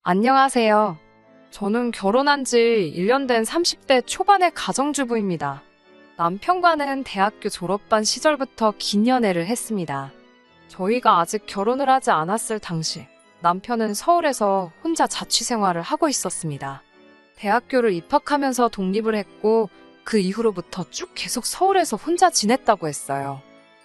안녕하세요. 저는 결혼한 지 1년 된 30대 초반의 가정주부입니다. 남편과는 대학교 졸업반 시절부터 긴 연애를 했습니다. 저희가 아직 결혼을 하지 않았을 당시 남편은 서울에서 혼자 자취생활을 하고 있었습니다. 대학교를 입학하면서 독립을 했고 그 이후로부터 쭉 계속 서울에서 혼자 지냈다고 했어요.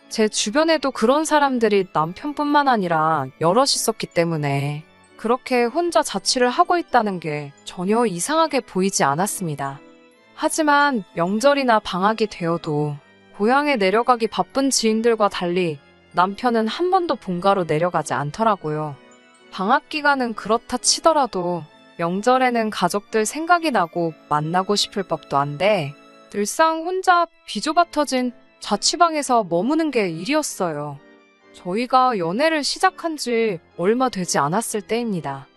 제 주변에도 그런 사람들이 남편뿐만 아니라 여럿 있었기 때문에 그렇게 혼자 자취를 하고 있다는 게 전혀 이상하게 보이지 않았습니다. 하지만 명절이나 방학이 되어도 고향에 내려가기 바쁜 지인들과 달리 남편은 한 번도 본가로 내려가지 않더라고요. 방학 기간은 그렇다 치더라도 명절에는 가족들 생각이 나고 만나고 싶을 법도 한데 늘상 혼자 비좁아 터진 자취방에서 머무는 게 일이었어요. 저희가 연애를 시작한 지 얼마 되지 않았을 때입니다.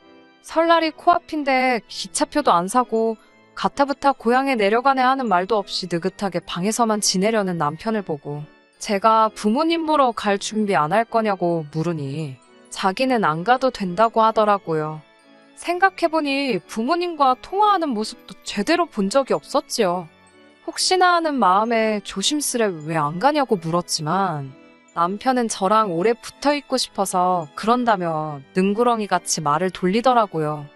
설날이 코앞인데 기차표도 안 사고 가타부타 고향에 내려가네 하는 말도 없이 느긋하게 방에서만 지내려는 남편을 보고 제가 부모님 보러 갈 준비 안 할 거냐고 물으니 자기는 안 가도 된다고 하더라고요. 생각해보니 부모님과 통화하는 모습도 제대로 본 적이 없었지요. 혹시나 하는 마음에 조심스레 왜 안 가냐고 물었지만 남편은 저랑 오래 붙어 있고 싶어서 그런다며 능구렁이 같이 말을 돌리더라고요.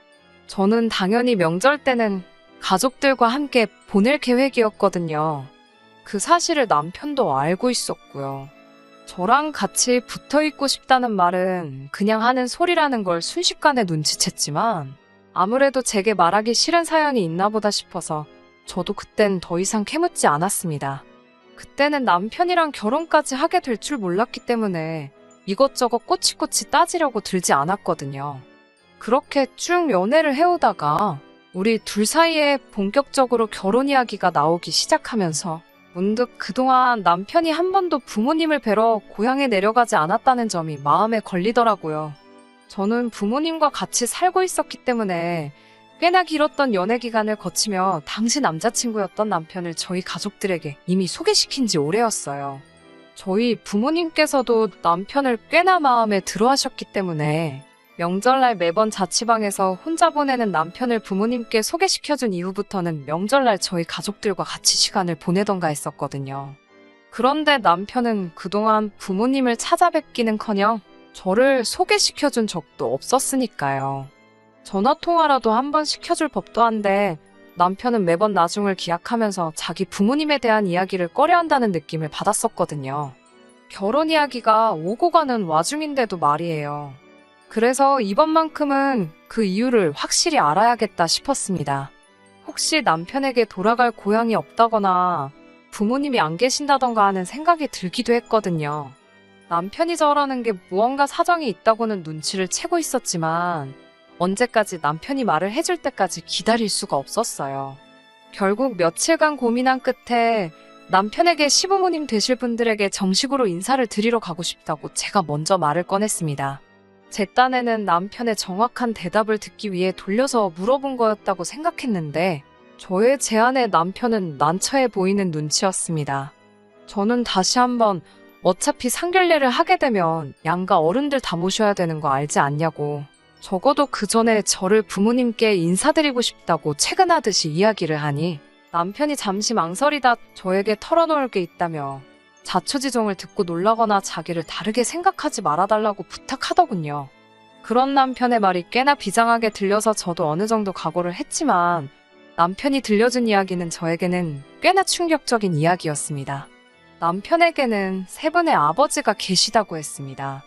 저는 당연히 명절 때는 가족들과 함께 보낼 계획이었거든요. 그 사실을 남편도 알고 있었고요. 저랑 같이 붙어 있고 싶다는 말은 그냥 하는 소리라는 걸 순식간에 눈치챘지만 아무래도 제게 말하기 싫은 사연이 있나 보다 싶어서 저도 그땐 더 이상 캐묻지 않았습니다. 그때는 남편이랑 결혼까지 하게 될 줄 몰랐기 때문에 이것저것 꼬치꼬치 따지려고 들지 않았거든요. 그렇게 쭉 연애를 해오다가 우리 둘 사이에 본격적으로 결혼 이야기가 나오기 시작하면서 문득 그동안 남편이 한 번도 부모님을 뵈러 고향에 내려가지 않았다는 점이 마음에 걸리더라고요. 저는 부모님과 같이 살고 있었기 때문에 꽤나 길었던 연애 기간을 거치며 당시 남자친구였던 남편을 저희 가족들에게 이미 소개시킨 지 오래였어요. 저희 부모님께서도 남편을 꽤나 마음에 들어 하셨기 때문에 명절날 매번 자취방에서 혼자 보내는 남편을 부모님께 소개시켜준 이후부터는 명절날 저희 가족들과 같이 시간을 보내던가 했었거든요. 그런데 남편은 그동안 부모님을 찾아뵙기는커녕 저를 소개시켜준 적도 없었으니까요. 전화통화라도 한번 시켜줄 법도 한데 남편은 매번 나중을 기약하면서 자기 부모님에 대한 이야기를 꺼려한다는 느낌을 받았었거든요. 결혼 이야기가 오고 가는 와중인데도 말이에요. 그래서 이번만큼은 그 이유를 확실히 알아야겠다 싶었습니다. 혹시 남편에게 돌아갈 고향이 없다거나 부모님이 안 계신다던가 하는 생각이 들기도 했거든요. 남편이 저러는 게 무언가 사정이 있다고는 눈치를 채고 있었지만 언제까지 남편이 말을 해줄 때까지 기다릴 수가 없었어요. 결국 며칠간 고민한 끝에 남편에게 시부모님 되실 분들에게 정식으로 인사를 드리러 가고 싶다고 제가 먼저 말을 꺼냈습니다. 제 딴에는 남편의 정확한 대답을 듣기 위해 돌려서 물어본 거였다고 생각했는데 저의 제안에 남편은 난처해 보이는 눈치였습니다. 저는 다시 한번 어차피 상견례를 하게 되면 양가 어른들 다 모셔야 되는 거 알지 않냐고 적어도 그 전에 저를 부모님께 인사드리고 싶다고 채근하듯이 이야기를 하니 남편이 잠시 망설이다 저에게 털어놓을 게 있다며 자초지종을 듣고 놀라거나 자기를 다르게 생각하지 말아달라고 부탁하더군요. 그런 남편의 말이 꽤나 비장하게 들려서 저도 어느 정도 각오를 했지만 남편이 들려준 이야기는 저에게는 꽤나 충격적인 이야기였습니다. 남편에게는 세 분의 아버지가 계시다고 했습니다.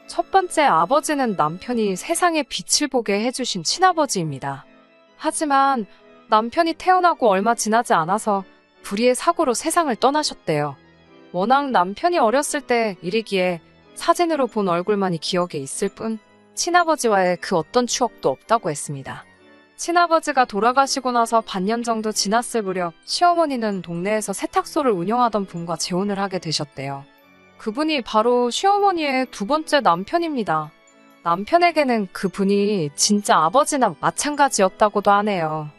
첫 번째 아버지는 남편이 세상에 빛을 보게 해주신 친아버지입니다. 하지만 남편이 태어나고 얼마 지나지 않아서 불의의 사고로 세상을 떠나셨대요. 워낙 남편이 어렸을 때 일이기에 사진으로 본 얼굴만이 기억에 있을 뿐 친아버지와의 그 어떤 추억도 없다고 했습니다. 친아버지가 돌아가시고 나서 반년 정도 지났을 무렵 시어머니는 동네에서 세탁소를 운영하던 분과 재혼을 하게 되셨대요. 그분이 바로 시어머니의 두 번째 남편입니다. 남편에게는 그분이 진짜 아버지나 마찬가지였다고도 하네요.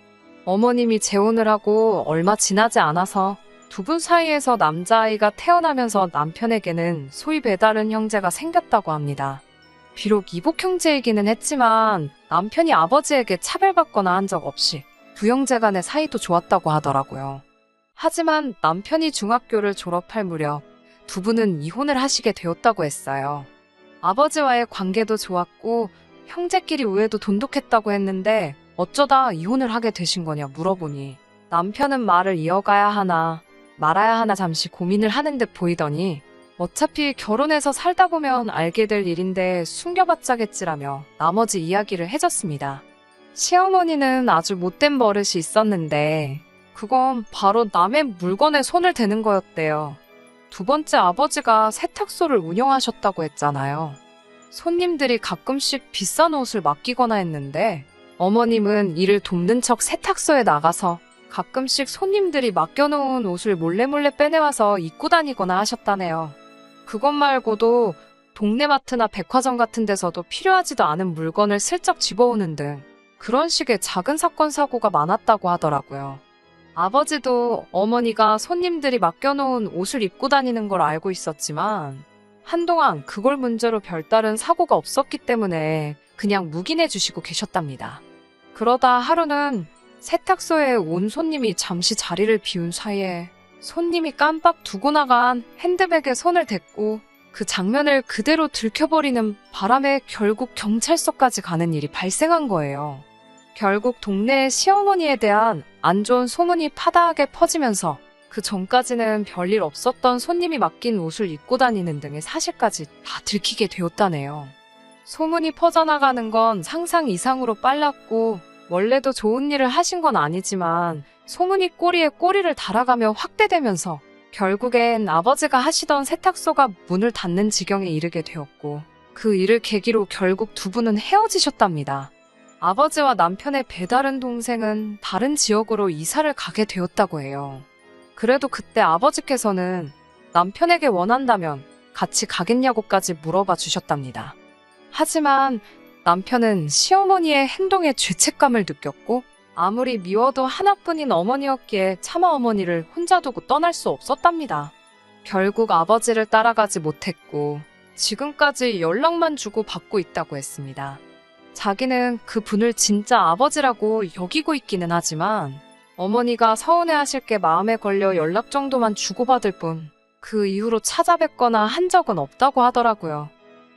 어머님이 재혼을 하고 얼마 지나지 않아서 두 분 사이에서 남자아이가 태어나면서 남편에게는 소위 배다른 형제가 생겼다고 합니다. 비록 이복 형제이기는 했지만 남편이 아버지에게 차별받거나 한 적 없이 두 형제 간의 사이도 좋았다고 하더라고요. 하지만 남편이 중학교를 졸업할 무렵 두 분은 이혼을 하시게 되었다고 했어요. 아버지와의 관계도 좋았고 형제끼리 우애도 돈독했다고 했는데 어쩌다 이혼을 하게 되신 거냐 물어보니 남편은 말을 이어가야 하나 말아야 하나 잠시 고민을 하는 듯 보이더니 어차피 결혼해서 살다 보면 알게 될 일인데 숨겨봤자겠지라며 나머지 이야기를 해줬습니다. 시어머니는 아주 못된 버릇이 있었는데 그건 바로 남의 물건에 손을 대는 거였대요. 두 번째 아버지가 세탁소를 운영하셨다고 했잖아요. 손님들이 가끔씩 비싼 옷을 맡기거나 했는데 어머님은 이를 돕는 척 세탁소에 나가서 가끔씩 손님들이 맡겨놓은 옷을 몰래 빼내와서 입고 다니거나 하셨다네요. 그것 말고도 동네 마트나 백화점 같은 데서도 필요하지도 않은 물건을 슬쩍 집어오는 등 그런 식의 작은 사건 사고가 많았다고 하더라고요. 아버지도 어머니가 손님들이 맡겨놓은 옷을 입고 다니는 걸 알고 있었지만 한동안 그걸 문제로 별다른 사고가 없었기 때문에 그냥 묵인해 주시고 계셨답니다. 그러다 하루는 세탁소에 온 손님이 잠시 자리를 비운 사이에 손님이 깜빡 두고 나간 핸드백에 손을 댔고 그 장면을 그대로 들켜버리는 바람에 결국 경찰서까지 가는 일이 발생한 거예요. 결국 동네의 시어머니에 대한 안 좋은 소문이 파다하게 퍼지면서 그 전까지는 별일 없었던 손님이 맡긴 옷을 입고 다니는 등의 사실까지 다 들키게 되었다네요. 소문이 퍼져나가는 건 상상 이상으로 빨랐고 원래도 좋은 일을 하신 건 아니지만 소문이 꼬리에 꼬리를 달아가며 확대되면서 결국엔 아버지가 하시던 세탁소가 문을 닫는 지경에 이르게 되었고 그 일을 계기로 결국 두 분은 헤어지셨답니다. 아버지와 남편의 배다른 동생은 다른 지역으로 이사를 가게 되었다고 해요. 그래도 그때 아버지께서는 남편에게 원한다면 같이 가겠냐고까지 물어봐 주셨답니다. 하지만 남편은 시어머니의 행동에 죄책감을 느꼈고 아무리 미워도 하나뿐인 어머니였기에 차마 어머니를 혼자 두고 떠날 수 없었답니다. 결국 아버지를 따라가지 못했고 지금까지 연락만 주고 받고 있다고 했습니다. 자기는 그 분을 진짜 아버지라고 여기고 있기는 하지만 어머니가 서운해하실 게 마음에 걸려 연락 정도만 주고받을 뿐 그 이후로 찾아뵙거나 한 적은 없다고 하더라고요.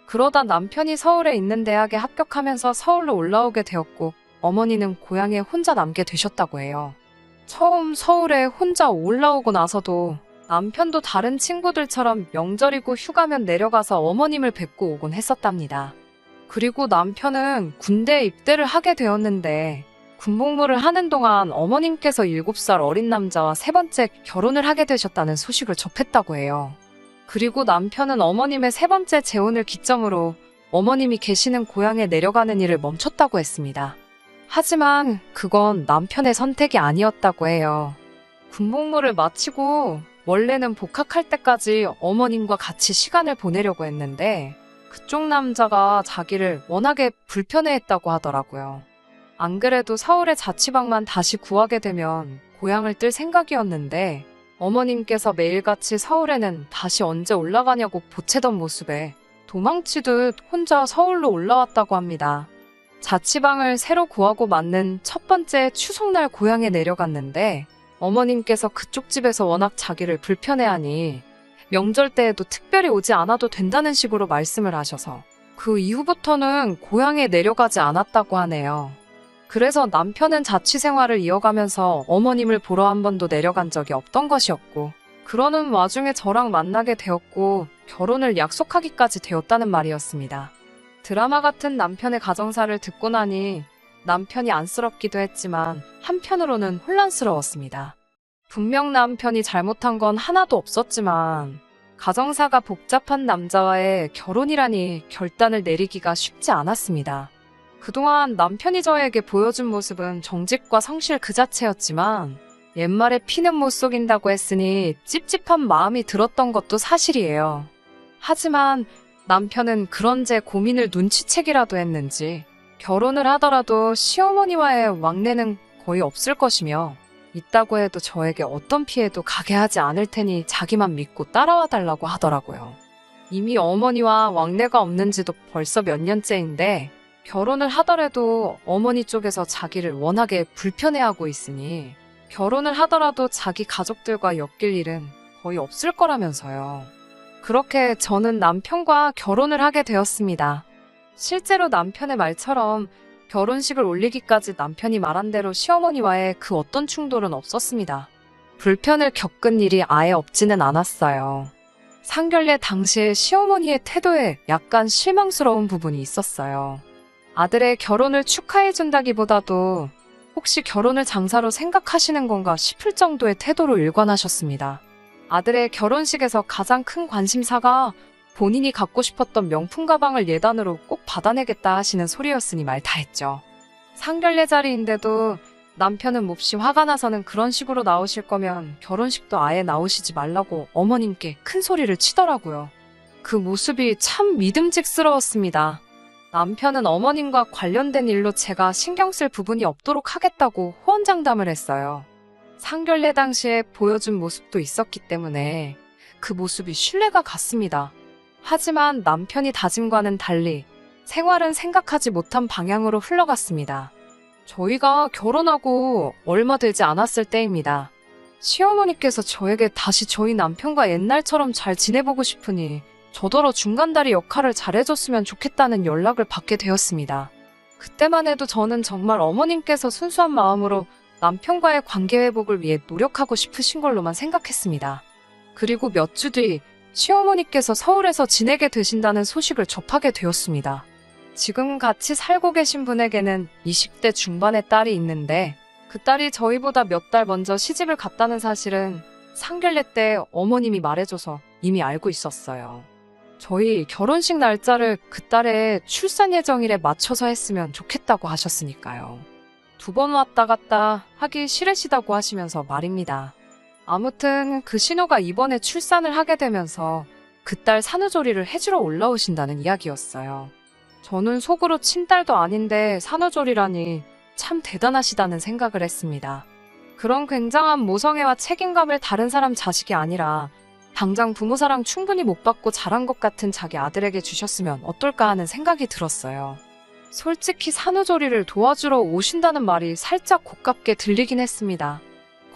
그러다 남편이 서울에 있는 대학에 합격하면서 서울로 올라오게 되었고 어머니는 고향에 혼자 남게 되셨다고 해요. 처음 서울에 혼자 올라오고 나서도 남편도 다른 친구들처럼 명절이고 휴가면 내려가서 어머님을 뵙고 오곤 했었답니다. 그리고 남편은 군대에 입대를 하게 되었는데 군복무를 하는 동안 어머님께서 7살 어린 남자와 세 번째 결혼을 하게 되셨다는 소식을 접했다고 해요. 그리고 남편은 어머님의 세 번째 재혼을 기점으로 어머님이 계시는 고향에 내려가는 일을 멈췄다고 했습니다. 하지만 그건 남편의 선택이 아니었다고 해요. 군복무를 마치고 원래는 복학할 때까지 어머님과 같이 시간을 보내려고 했는데 그쪽 남자가 자기를 워낙에 불편해했다고 하더라고요. 안 그래도 서울의 자취방만 다시 구하게 되면 고향을 뜰 생각이었는데 어머님께서 매일같이 서울에는 다시 언제 올라가냐고 보채던 모습에 도망치듯 혼자 서울로 올라왔다고 합니다. 자취방을 새로 구하고 맞는 첫 번째 추석날 고향에 내려갔는데 어머님께서 그쪽 집에서 워낙 자기를 불편해하니 명절 때에도 특별히 오지 않아도 된다는 식으로 말씀을 하셔서 그 이후부터는 고향에 내려가지 않았다고 하네요. 그래서 남편은 자취 생활을 이어가면서 어머님을 보러 한 번도 내려간 적이 없던 것이었고 그러는 와중에 저랑 만나게 되었고 결혼을 약속하기까지 되었다는 말이었습니다. 드라마 같은 남편의 가정사를 듣고 나니 남편이 안쓰럽기도 했지만 한편으로는 혼란스러웠습니다. 분명 남편이 잘못한 건 하나도 없었지만 가정사가 복잡한 남자와의 결혼이라니 결단을 내리기가 쉽지 않았습니다. 그동안 남편이 저에게 보여준 모습은 정직과 성실 그 자체였지만 옛말에 피는 못 속인다고 했으니 찝찝한 마음이 들었던 것도 사실이에요. 하지만 남편은 그런 제 고민을 눈치채기라도 했는지 결혼을 하더라도 시어머니와의 왕래는 거의 없을 것이며 있다고 해도 저에게 어떤 피해도 가게 하지 않을 테니 자기만 믿고 따라와 달라고 하더라고요. 이미 어머니와 왕래가 없는 지도 벌써 몇 년째인데 결혼을 하더라도 어머니 쪽에서 자기를 워낙에 불편해하고 있으니 결혼을 하더라도 자기 가족들과 엮일 일은 거의 없을 거라면서요. 그렇게 저는 남편과 결혼을 하게 되었습니다. 실제로 남편의 말처럼 결혼식을 올리기까지 남편이 말한 대로 시어머니와의 그 어떤 충돌은 없었습니다. 불편을 겪은 일이 아예 없지는 않았어요. 상견례 당시에 시어머니의 태도에 약간 실망스러운 부분이 있었어요. 아들의 결혼을 축하해준다기보다도 혹시 결혼을 장사로 생각하시는 건가 싶을 정도의 태도로 일관하셨습니다. 아들의 결혼식에서 가장 큰 관심사가 본인이 갖고 싶었던 명품 가방을 예단으로 꼭 받아내겠다 하시는 소리였으니 말 다 했죠. 상견례 자리인데도 남편은 몹시 화가 나서는 그런 식으로 나오실 거면 결혼식도 아예 나오시지 말라고 어머님께 큰 소리를 치더라고요. 그 모습이 참 믿음직스러웠습니다. 남편은 어머님과 관련된 일로 제가 신경 쓸 부분이 없도록 하겠다고 호언장담을 했어요. 상견례 당시에 보여준 모습도 있었기 때문에 그 모습이 신뢰가 갔습니다. 하지만 남편이 다짐과는 달리 생활은 생각하지 못한 방향으로 흘러갔습니다. 저희가 결혼하고 얼마 되지 않았을 때입니다. 시어머니께서 저에게 다시 저희 남편과 옛날처럼 잘 지내보고 싶으니 저더러 중간다리 역할을 잘해줬으면 좋겠다는 연락을 받게 되었습니다. 그때만 해도 저는 정말 어머님께서 순수한 마음으로 남편과의 관계 회복을 위해 노력하고 싶으신 걸로만 생각했습니다. 그리고 몇 주 뒤 시어머니께서 서울에서 지내게 되신다는 소식을 접하게 되었습니다. 지금 같이 살고 계신 분에게는 20대 중반의 딸이 있는데 그 딸이 저희보다 몇 달 먼저 시집을 갔다는 사실은 상견례 때 어머님이 말해줘서 이미 알고 있었어요. 저희 결혼식 날짜를 그 딸의 출산 예정일에 맞춰서 했으면 좋겠다고 하셨으니까요. 2번 왔다 갔다 하기 싫으시다고 하시면서 말입니다. 아무튼 그 신호가 이번에 출산을 하게 되면서 그 딸 산후조리를 해주러 올라오신다는 이야기였어요. 저는 속으로 친딸도 아닌데 산후조리라니 참 대단하시다는 생각을 했습니다. 그런 굉장한 모성애와 책임감을 다른 사람 자식이 아니라 당장 부모 사랑 충분히 못 받고 자란 것 같은 자기 아들에게 주셨으면 어떨까 하는 생각이 들었어요. 솔직히 산후조리를 도와주러 오신다는 말이 살짝 고깝게 들리긴 했습니다.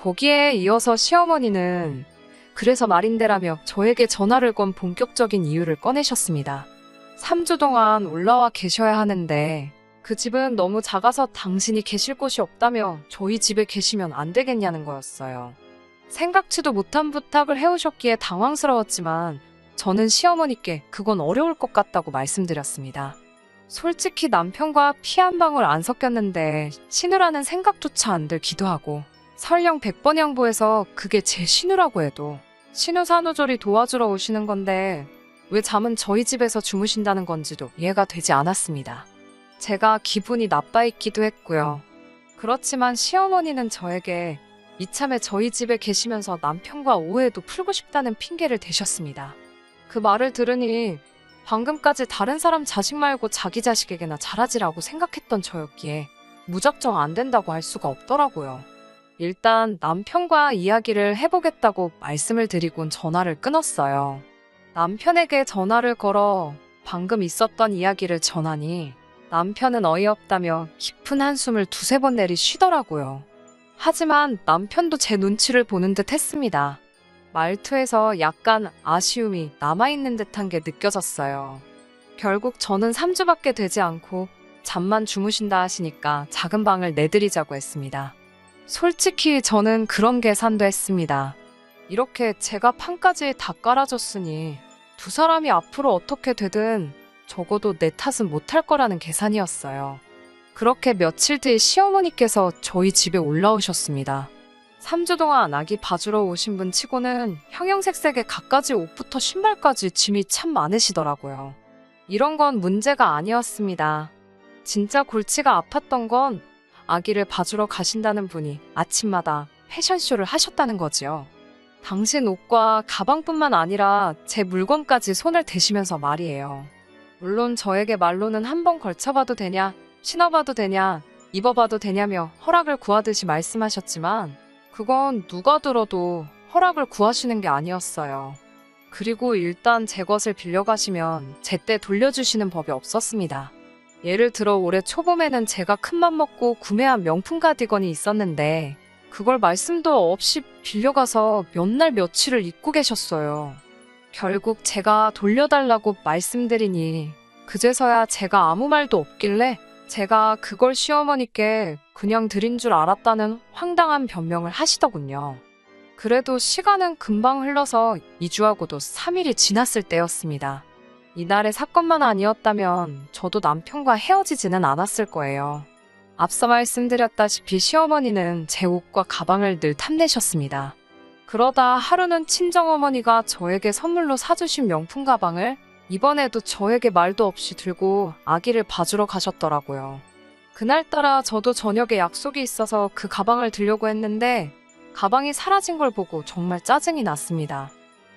거기에 이어서 시어머니는 그래서 말인데라며 저에게 전화를 건 본격적인 이유를 꺼내셨습니다. 3주 동안 올라와 계셔야 하는데 그 집은 너무 작아서 당신이 계실 곳이 없다며 저희 집에 계시면 안 되겠냐는 거였어요. 생각지도 못한 부탁을 해오셨기에 당황스러웠지만 저는 시어머니께 그건 어려울 것 같다고 말씀드렸습니다. 솔직히 남편과 피 한 방울 안 섞였는데 신우라는 생각조차 안 들기도 하고 설령 100번 양보해서 그게 제 신우라고 해도 신우 산후조리 도와주러 오시는 건데 왜 잠은 저희 집에서 주무신다는 건지도 이해가 되지 않았습니다. 제가 기분이 나빠 있기도 했고요. 그렇지만 시어머니는 저에게 이참에 저희 집에 계시면서 남편과 오해도 풀고 싶다는 핑계를 대셨습니다. 그 말을 들으니 방금까지 다른 사람 자식 말고 자기 자식에게나 잘하지라고 생각했던 저였기에 무작정 안 된다고 할 수가 없더라고요. 일단 남편과 이야기를 해보겠다고 말씀을 드리곤 전화를 끊었어요. 남편에게 전화를 걸어 방금 있었던 이야기를 전하니 남편은 어이없다며 깊은 한숨을 2-3번 내쉬더라고요. 하지만 남편도 제 눈치를 보는 듯 했습니다. 말투에서 약간 아쉬움이 남아있는 듯한 게 느껴졌어요. 결국 저는 3주밖에 되지 않고 잠만 주무신다 하시니까 작은 방을 내드리자고 했습니다. 솔직히 저는 그런 계산도 했습니다. 이렇게 제가 판까지 다 깔아줬으니 두 사람이 앞으로 어떻게 되든 적어도 내 탓은 못할 거라는 계산이었어요. 그렇게 며칠 뒤 시어머니께서 저희 집에 올라오셨습니다. 3주 동안 아기 봐주러 오신 분 치고는 형형색색의 갖가지 옷부터 신발까지 짐이 참 많으시더라고요. 이런 건 문제가 아니었습니다. 진짜 골치가 아팠던 건 아기를 봐주러 가신다는 분이 아침마다 패션쇼를 하셨다는 거지요. 당신 옷과 가방뿐만 아니라 제 물건까지 손을 대시면서 말이에요. 물론 저에게 말로는 한번 걸쳐봐도 되냐, 신어봐도 되냐, 입어봐도 되냐며 허락을 구하듯이 말씀하셨지만 그건 누가 들어도 허락을 구하시는 게 아니었어요. 그리고 일단 제 것을 빌려가시면 제때 돌려주시는 법이 없었습니다. 예를 들어 올해 초봄에는 제가 큰맘 먹고 구매한 명품 가디건이 있었는데 그걸 말씀도 없이 빌려가서 몇 날 며칠을 입고 계셨어요. 결국 제가 돌려달라고 말씀드리니 그제서야 제가 아무 말도 없길래 제가 그걸 시어머니께 그냥 드린 줄 알았다는 황당한 변명을 하시더군요. 그래도 시간은 금방 흘러서 2주하고도 3일이 지났을 때였습니다. 이날의 사건만 아니었다면 저도 남편과 헤어지지는 않았을 거예요. 앞서 말씀드렸다시피 시어머니는 제 옷과 가방을 늘 탐내셨습니다. 그러다 하루는 친정어머니가 저에게 선물로 사주신 명품 가방을 이번에도 저에게 말도 없이 들고 아기를 봐주러 가셨더라고요. 그날따라 저도 저녁에 약속이 있어서 그 가방을 들려고 했는데 가방이 사라진 걸 보고 정말 짜증이 났습니다.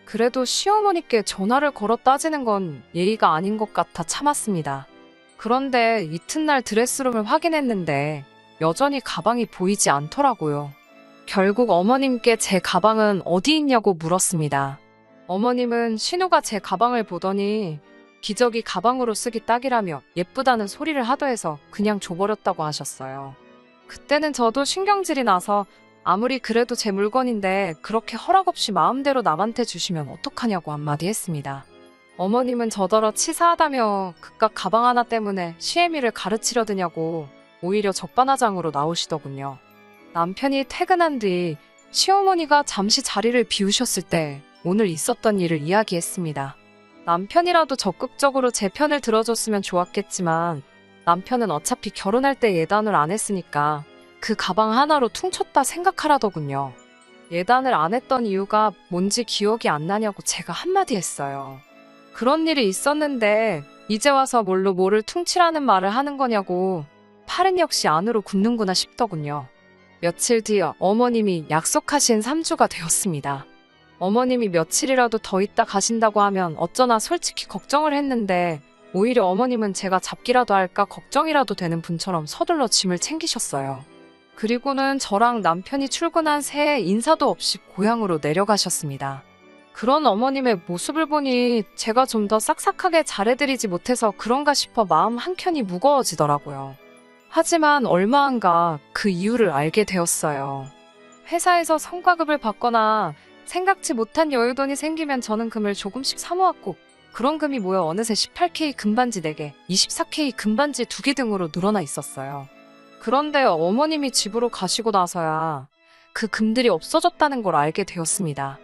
그래도 시어머니께 전화를 걸어 따지는 건 예의가 아닌 것 같아 참았습니다. 그런데 이튿날 드레스룸을 확인했는데 여전히 가방이 보이지 않더라고요. 결국 어머님께 제 가방은 어디 있냐고 물었습니다. 어머님은 신우가 제 가방을 보더니 기저귀 가방으로 쓰기 딱이라며 예쁘다는 소리를 하더해서 그냥 줘버렸다고 하셨어요. 그때는 저도 신경질이 나서 아무리 그래도 제 물건인데 그렇게 허락 없이 마음대로 남한테 주시면 어떡하냐고 한마디 했습니다. 어머님은 저더러 치사하다며 그깟 가방 하나 때문에 시애미를 가르치려 드냐고 오히려 적반하장으로 나오시더군요. 남편이 퇴근한 뒤 시어머니가 잠시 자리를 비우셨을 때 오늘 있었던 일을 이야기했습니다. 남편이라도 적극적으로 제 편을 들어줬으면 좋았겠지만 남편은 어차피 결혼할 때 예단을 안 했으니까 그 가방 하나로 퉁쳤다 생각하라더군요. 예단을 안 했던 이유가 뭔지 기억이 안 나냐고 제가 한마디 했어요. 그런 일이 있었는데 이제 와서 뭘로 뭐를 퉁치라는 말을 하는 거냐고 팔은 역시 안으로 굽는구나 싶더군요. 며칠 뒤 어머님이 약속하신 3주가 되었습니다. 어머님이 며칠이라도 더 있다 가신다고 하면 어쩌나 솔직히 걱정을 했는데 오히려 어머님은 제가 잡기라도 할까 걱정이라도 되는 분처럼 서둘러 짐을 챙기셨어요. 그리고는 저랑 남편이 출근한 새해 인사도 없이 고향으로 내려가셨습니다. 그런 어머님의 모습을 보니 제가 좀 더 싹싹하게 잘해드리지 못해서 그런가 싶어 마음 한켠이 무거워지더라고요. 하지만 얼마 안 가 그 이유를 알게 되었어요. 회사에서 성과급을 받거나 생각지 못한 여유돈이 생기면 저는 금을 조금씩 사모았고 그런 금이 모여 어느새 18K 금반지 4개, 24K 금반지 2개 등으로 늘어나 있었어요. 그런데 어머님이 집으로 가시고 나서야 그 금들이 없어졌다는 걸 알게 되었습니다.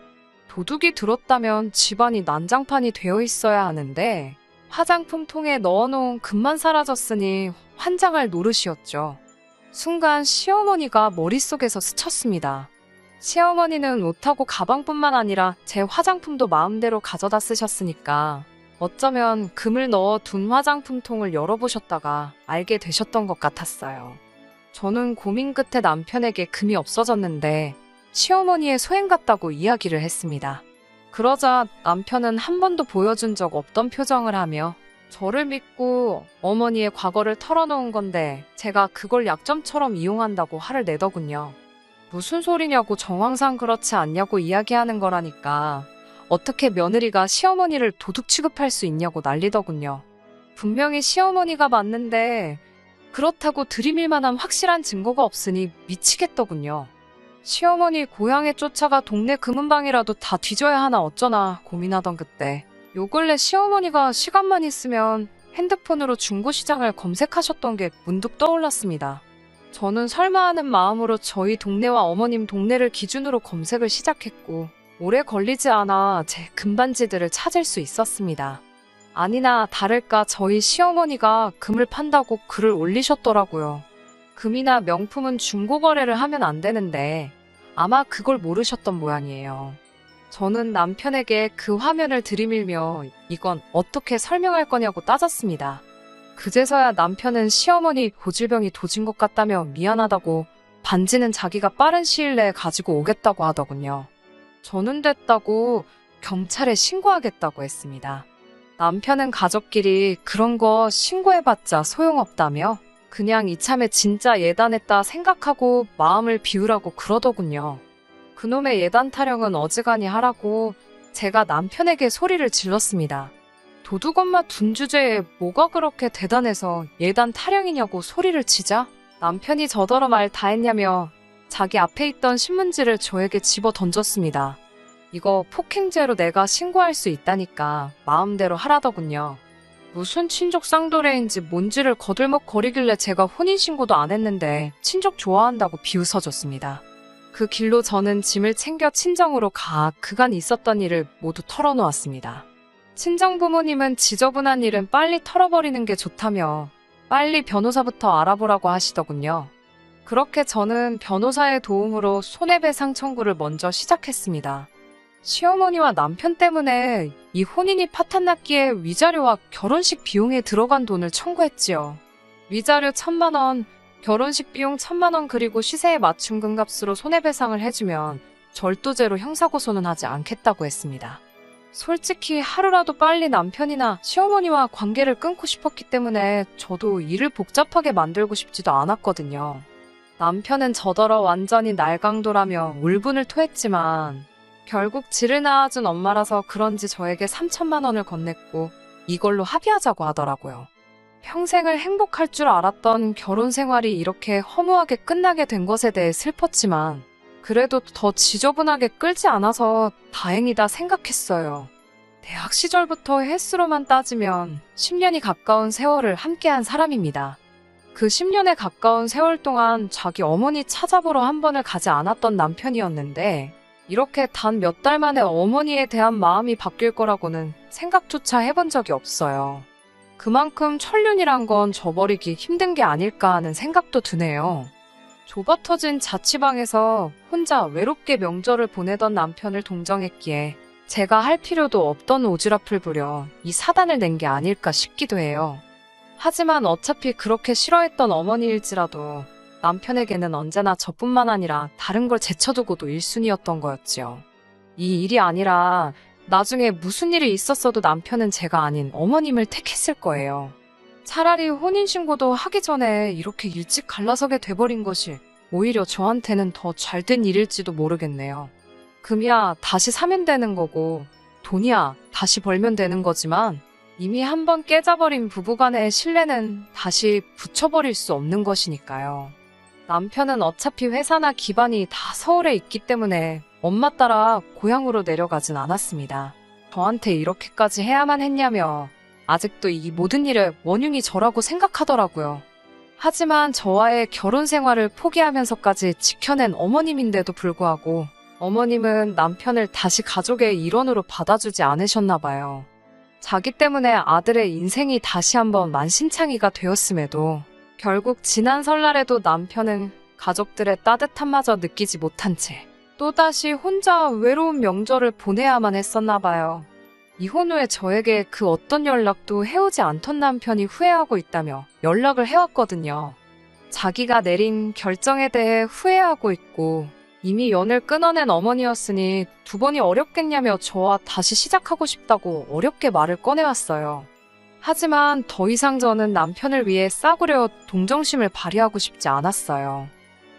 도둑이 들었다면 집안이 난장판이 되어 있어야 하는데 화장품 통에 넣어놓은 금만 사라졌으니 환장할 노릇이었죠. 순간 시어머니가 머릿속에서 스쳤습니다. 시어머니는 옷하고 가방뿐만 아니라 제 화장품도 마음대로 가져다 쓰셨으니까 어쩌면 금을 넣어 둔 화장품통을 열어보셨다가 알게 되셨던 것 같았어요. 저는 고민 끝에 남편에게 금이 없어졌는데 시어머니의 소행 같다고 이야기를 했습니다. 그러자 남편은 한 번도 보여준 적 없던 표정을 하며 저를 믿고 어머니의 과거를 털어놓은 건데 제가 그걸 약점처럼 이용한다고 화를 내더군요. 무슨 소리냐고 정황상 그렇지 않냐고 이야기하는 거라니까 어떻게 며느리가 시어머니를 도둑 취급할 수 있냐고 난리더군요. 분명히 시어머니가 맞는데 그렇다고 들이밀 만한 확실한 증거가 없으니 미치겠더군요. 시어머니 고향에 쫓아가 동네 금은방이라도 다 뒤져야 하나 어쩌나 고민하던 그때 요 근래 시어머니가 시간만 있으면 핸드폰으로 중고시장을 검색하셨던 게 문득 떠올랐습니다. 저는 설마 하는 마음으로 저희 동네와 어머님 동네를 기준으로 검색을 시작했고 오래 걸리지 않아 제 금반지들을 찾을 수 있었습니다. 아니나 다를까 저희 시어머니가 금을 판다고 글을 올리셨더라고요. 금이나 명품은 중고거래를 하면 안 되는데 아마 그걸 모르셨던 모양이에요. 저는 남편에게 그 화면을 들이밀며 이건 어떻게 설명할 거냐고 따졌습니다. 그제서야 남편은 시어머니 고질병이 도진 것 같다며 미안하다고 반지는 자기가 빠른 시일 내에 가지고 오겠다고 하더군요. 저는 됐다고 경찰에 신고하겠다고 했습니다. 남편은 가족끼리 그런 거 신고해봤자 소용없다며 그냥 이참에 진짜 예단했다 생각하고 마음을 비우라고 그러더군요. 그놈의 예단 타령은 어지간히 하라고 제가 남편에게 소리를 질렀습니다. 도둑 엄마 둔 주제에 뭐가 그렇게 대단해서 예단 타령이냐고 소리를 치자 남편이 저더러 말 다 했냐며 자기 앞에 있던 신문지를 저에게 집어 던졌습니다. 이거 폭행죄로 내가 신고할 수 있다니까 마음대로 하라더군요. 무슨 친족 쌍도레인지 뭔지를 거들먹거리길래 제가 혼인신고도 안 했는데 친족 좋아한다고 비웃어줬습니다. 그 길로 저는 짐을 챙겨 친정으로 가 그간 있었던 일을 모두 털어놓았습니다. 친정 부모님은 지저분한 일은 빨리 털어버리는 게 좋다며 빨리 변호사부터 알아보라고 하시더군요. 그렇게 저는 변호사의 도움으로 손해배상 청구를 먼저 시작했습니다. 시어머니와 남편 때문에 이 혼인이 파탄났기에 위자료와 결혼식 비용에 들어간 돈을 청구했지요. 위자료 1,000만 원, 결혼식 비용 1,000만 원 그리고 시세에 맞춘 금값으로 손해배상을 해주면 절도죄로 형사고소는 하지 않겠다고 했습니다. 솔직히 하루라도 빨리 남편이나 시어머니와 관계를 끊고 싶었기 때문에 저도 일을 복잡하게 만들고 싶지도 않았거든요. 남편은 저더러 완전히 날강도라며 울분을 토했지만 결국 지를 낳아준 엄마라서 그런지 저에게 3,000만 원을 건넸고 이걸로 합의하자고 하더라고요. 평생을 행복할 줄 알았던 결혼 생활이 이렇게 허무하게 끝나게 된 것에 대해 슬펐지만 그래도 더 지저분하게 끌지 않아서 다행이다 생각했어요. 대학 시절부터 횟수로만 따지면 10년이 가까운 세월을 함께한 사람입니다. 그 10년에 가까운 세월 동안 자기 어머니 찾아보러 한 번을 가지 않았던 남편이었는데 이렇게 단 몇 달 만에 어머니에 대한 마음이 바뀔 거라고는 생각조차 해본 적이 없어요. 그만큼 천륜이란 건 저버리기 힘든 게 아닐까 하는 생각도 드네요. 좁아터진 자취방에서 혼자 외롭게 명절을 보내던 남편을 동정했기에 제가 할 필요도 없던 오지랖을 부려 이 사단을 낸 게 아닐까 싶기도 해요. 하지만 어차피 그렇게 싫어했던 어머니일지라도 남편에게는 언제나 저뿐만 아니라 다른 걸 제쳐두고도 1순위였던 거였지요. 이 일이 아니라 나중에 무슨 일이 있었어도 남편은 제가 아닌 어머님을 택했을 거예요. 차라리 혼인신고도 하기 전에 이렇게 일찍 갈라서게 돼버린 것이 오히려 저한테는 더 잘된 일일지도 모르겠네요. 금이야 다시 사면 되는 거고 돈이야 다시 벌면 되는 거지만 이미 한번 깨져버린 부부간의 신뢰는 다시 붙여버릴 수 없는 것이니까요. 남편은 어차피 회사나 기반이 다 서울에 있기 때문에 엄마 따라 고향으로 내려가진 않았습니다. 저한테 이렇게까지 해야만 했냐며 아직도 이 모든 일의 원흉이 저라고 생각하더라고요. 하지만 저와의 결혼 생활을 포기하면서까지 지켜낸 어머님인데도 불구하고 어머님은 남편을 다시 가족의 일원으로 받아주지 않으셨나 봐요. 자기 때문에 아들의 인생이 다시 한번 만신창이가 되었음에도 결국 지난 설날에도 남편은 가족들의 따뜻함마저 느끼지 못한 채 또다시 혼자 외로운 명절을 보내야만 했었나 봐요. 이혼 후에 저에게 그 어떤 연락도 해오지 않던 남편이 후회하고 있다며 연락을 해왔거든요. 자기가 내린 결정에 대해 후회하고 있고 이미 연을 끊어낸 어머니였으니 두 번이 어렵겠냐며 저와 다시 시작하고 싶다고 어렵게 말을 꺼내왔어요. 하지만 더 이상 저는 남편을 위해 싸구려 동정심을 발휘하고 싶지 않았어요.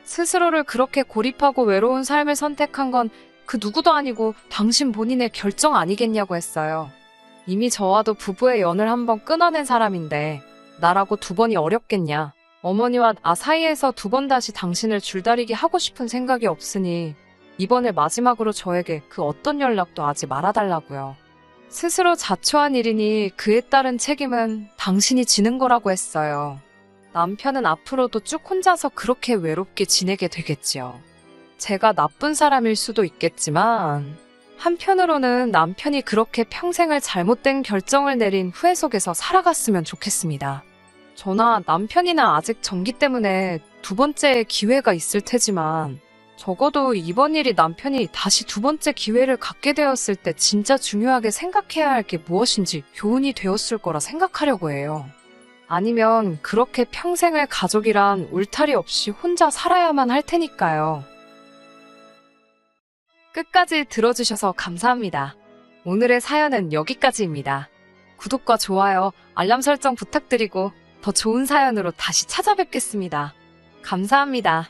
스스로를 그렇게 고립하고 외로운 삶을 선택한 건 그 누구도 아니고 당신 본인의 결정 아니겠냐고 했어요. 이미 저와도 부부의 연을 한번 끊어낸 사람인데 나라고 두 번이 어렵겠냐. 어머니와 나 사이에서 두 번 다시 당신을 줄다리기 하고 싶은 생각이 없으니 이번을 마지막으로 저에게 그 어떤 연락도 하지 말아달라고요. 스스로 자초한 일이니 그에 따른 책임은 당신이 지는 거라고 했어요. 남편은 앞으로도 쭉 혼자서 그렇게 외롭게 지내게 되겠지요. 제가 나쁜 사람일 수도 있겠지만 한편으로는 남편이 그렇게 평생을 잘못된 결정을 내린 후회 속에서 살아갔으면 좋겠습니다. 저나 남편이나 아직 전기 때문에 두 번째의 기회가 있을 테지만 적어도 이번 일이 남편이 다시 두 번째 기회를 갖게 되었을 때 진짜 중요하게 생각해야 할 게 무엇인지 교훈이 되었을 거라 생각하려고 해요. 아니면 그렇게 평생을 가족이란 울타리 없이 혼자 살아야만 할 테니까요. 끝까지 들어주셔서 감사합니다. 오늘의 사연은 여기까지입니다. 구독과 좋아요, 알람 설정 부탁드리고 더 좋은 사연으로 다시 찾아뵙겠습니다. 감사합니다.